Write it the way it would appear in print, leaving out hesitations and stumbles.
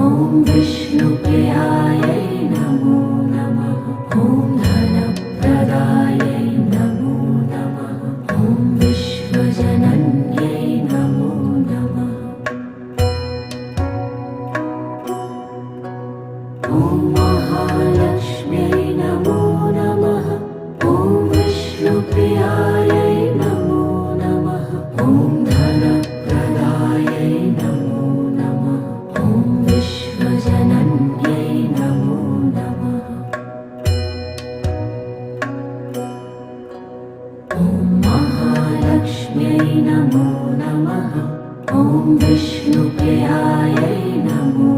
ॐ विष्णुप्रियायै नमो नमः। ॐ धनप्रदायै नमो नमः। ॐ विश्वजनन्यै नमो नमः। ॐ महालक्ष्म्यै नमो नमः। ॐ विष्णुप्रियायै नमो नमः। ॐ धनप्रदायै नमो नमः। ॐ विश्वजनन्यै नमो नमः। ॐ महालक्ष्म्यै नमो नमः। ॐ विष्णुप्रियायै नमो